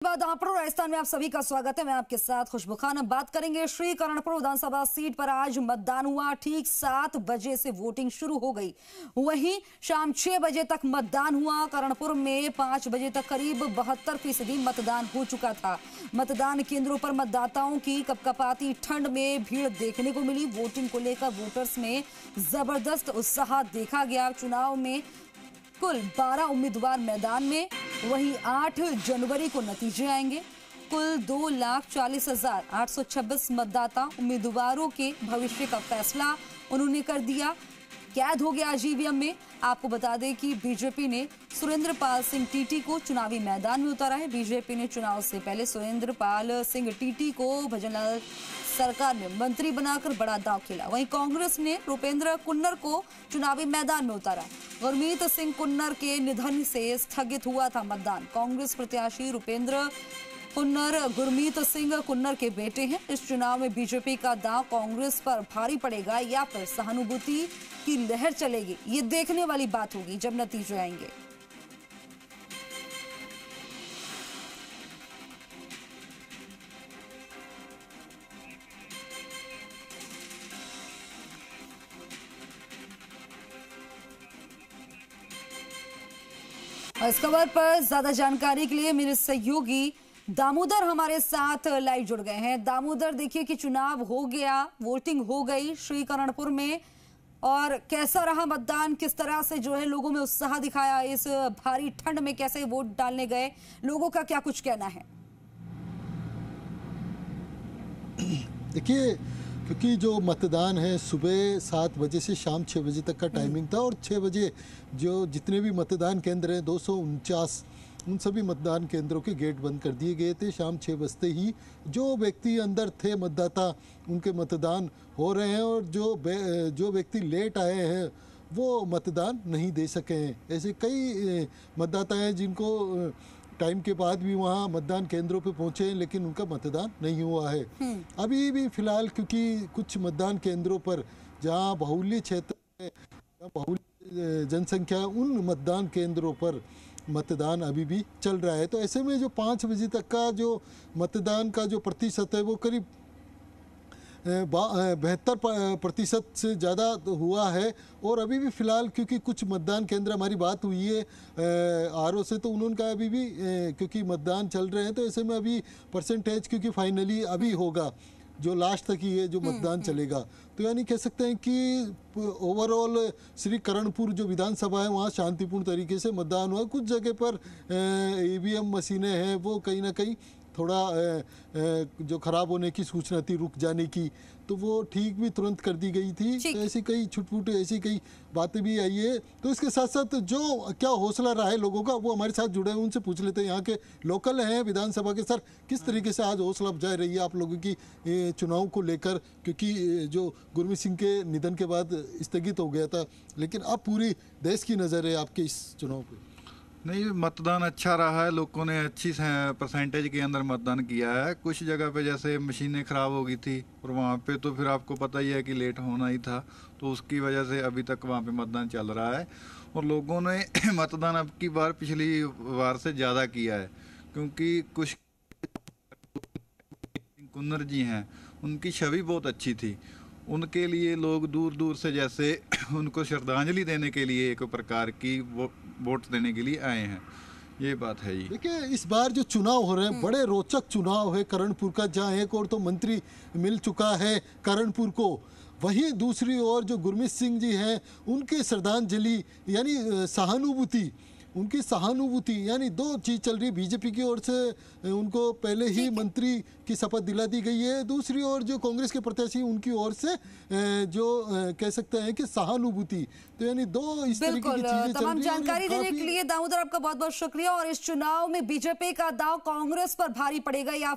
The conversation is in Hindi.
दामपुर राजस्थान में आप सभी का स्वागत है। मैं आपके साथ खुशबू खान। अब बात करेंगे श्रीकरणपुर विधानसभा सीट पर आज मतदान हुआ। ठीक 7 बजे से वोटिंग शुरू हो गई, वहीं शाम 6 बजे तक मतदान हुआ। करणपुर में 5 बजे तक करीब 72% मतदान हो चुका था। मतदान केंद्रों पर मतदाताओं की कपकपाती ठंड में भीड़ देखने को मिली। वोटिंग को लेकर वोटर्स में जबरदस्त उत्साह देखा गया। चुनाव में कुल 12 उम्मीदवार मैदान में, वहीं 8 जनवरी को नतीजे आएंगे। कुल 2,40,826 मतदाता उम्मीदवारों के भविष्य का फैसला उन्होंने कर दिया। कैद हो गया ईवीएम में। आपको बता दें कि बीजेपी ने सुरेंद्र पाल सिंह टीटी को चुनावी मैदान में उतारा है। बीजेपी ने चुनाव से पहले सुरेंद्र पाल सिंह टीटी को भजनलाल सरकार में मंत्री बनाकर बड़ा दांव खेला। वहीं कांग्रेस ने रुपेंद्र कुन्नर को चुनावी मैदान में उतारा। गुरमीत सिंह कुन्नर के निधन से स्थगित हुआ था मतदान। कांग्रेस प्रत्याशी रुपेंद्र कुन्नर गुरमीत सिंह कुन्नर के बेटे हैं। इस चुनाव में बीजेपी का दांव कांग्रेस पर भारी पड़ेगा या फिर सहानुभूति की लहर चलेगी, ये देखने वाली बात होगी जब नतीजे आएंगे। इस खबर पर ज्यादा जानकारी के लिए मेरे सहयोगी दामोदर हमारे साथ लाइव जुड़ गए हैं। दामोदर, देखिए कि चुनाव हो गया, वोटिंग हो गई श्रीकरणपुर में, और कैसा रहा मतदान? किस तरह से जो है लोगों में उत्साह दिखाया? इस भारी ठंड में कैसे वोट डालने गए लोगों का क्या कुछ कहना है? देखिए, क्योंकि जो मतदान है सुबह 7 बजे से शाम 6 बजे तक का टाइमिंग था, और 6 बजे जो जितने भी मतदान केंद्र हैं 249, उन सभी मतदान केंद्रों के गेट बंद कर दिए गए थे। शाम 6 बजते ही जो व्यक्ति अंदर थे मतदाता, उनके मतदान हो रहे हैं, और जो व्यक्ति लेट आए हैं वो मतदान नहीं दे सके हैं। ऐसे कई मतदाता हैं जिनको टाइम के बाद भी वहाँ मतदान केंद्रों पे पहुँचे हैं, लेकिन उनका मतदान नहीं हुआ है अभी भी फिलहाल, क्योंकि कुछ मतदान केंद्रों पर जहाँ बाहुल्य क्षेत्र है, बाहुल्य जनसंख्या है, उन मतदान केंद्रों पर मतदान अभी भी चल रहा है। तो ऐसे में जो 5 बजे तक का जो मतदान का जो प्रतिशत है वो करीब 72% से ज़्यादा हुआ है। और अभी भी फ़िलहाल क्योंकि कुछ मतदान केंद्र, हमारी बात हुई है आरओ से, तो उन्होंने कहा अभी भी क्योंकि मतदान चल रहे हैं, तो ऐसे में अभी परसेंटेज क्योंकि फाइनली अभी होगा, जो लास्ट तक ही है जो मतदान चलेगा। तो यानी कह सकते हैं कि ओवरऑल श्रीकरणपुर जो विधानसभा है वहाँ शांतिपूर्ण तरीके से मतदान हुआ। कुछ जगह पर ईवीएम मशीनें हैं वो कहीं ना कहीं थोड़ा जो खराब होने की सूचना थी, रुक जाने की, तो वो ठीक भी तुरंत कर दी गई थी। तो ऐसी कई छुटपुट ऐसी कई बातें भी आई है। तो इसके साथ साथ जो क्या हौसला रहा है लोगों का, वो हमारे साथ जुड़े हैं, उनसे पूछ लेते हैं। यहाँ के लोकल हैं विधानसभा के। सर, किस तरीके से आज हौसला अफजाई रही है आप लोगों की चुनाव को लेकर? क्योंकि जो गुरमीत सिंह के निधन के बाद स्थगित हो गया था, लेकिन अब पूरी देश की नज़र है आपके इस चुनाव पर। नहीं, मतदान अच्छा रहा है। लोगों ने अच्छी परसेंटेज के अंदर मतदान किया है। कुछ जगह पे जैसे मशीनें ख़राब हो गई थी, और वहाँ पे तो फिर आपको पता ही है कि लेट होना ही था, तो उसकी वजह से अभी तक वहाँ पे मतदान चल रहा है। और लोगों ने मतदान अब की बार पिछली बार से ज़्यादा किया है, क्योंकि कुछ कुन्नर जी हैं, उनकी छवि बहुत अच्छी थी। उनके लिए लोग दूर दूर से जैसे उनको श्रद्धांजलि देने के लिए एक प्रकार की वोट देने के लिए आए हैं। ये बात है जी। देखिए, इस बार जो चुनाव हो रहे हैं बड़े रोचक चुनाव है करणपुर का, जहाँ एक और तो मंत्री मिल चुका है करणपुर को, वहीं दूसरी ओर जो गुरमीत सिंह जी हैं उनकी श्रद्धांजलि यानी सहानुभूति, उनकी सहानुभूति यानी दो चीज़ चल रही। बीजेपी की ओर से उनको पहले ही मंत्री की शपथ दिला दी गई है, दूसरी ओर जो कांग्रेस के प्रत्याशी उनकी ओर से जो कह सकते हैं कि सहानुभूति। तो यानी दो इस तरीके की चीजें चल रही हैं। तमाम जानकारी देने के लिए दामोदर आपका बहुत बहुत शुक्रिया। और इस चुनाव में बीजेपी का दांव कांग्रेस पर भारी पड़ेगा या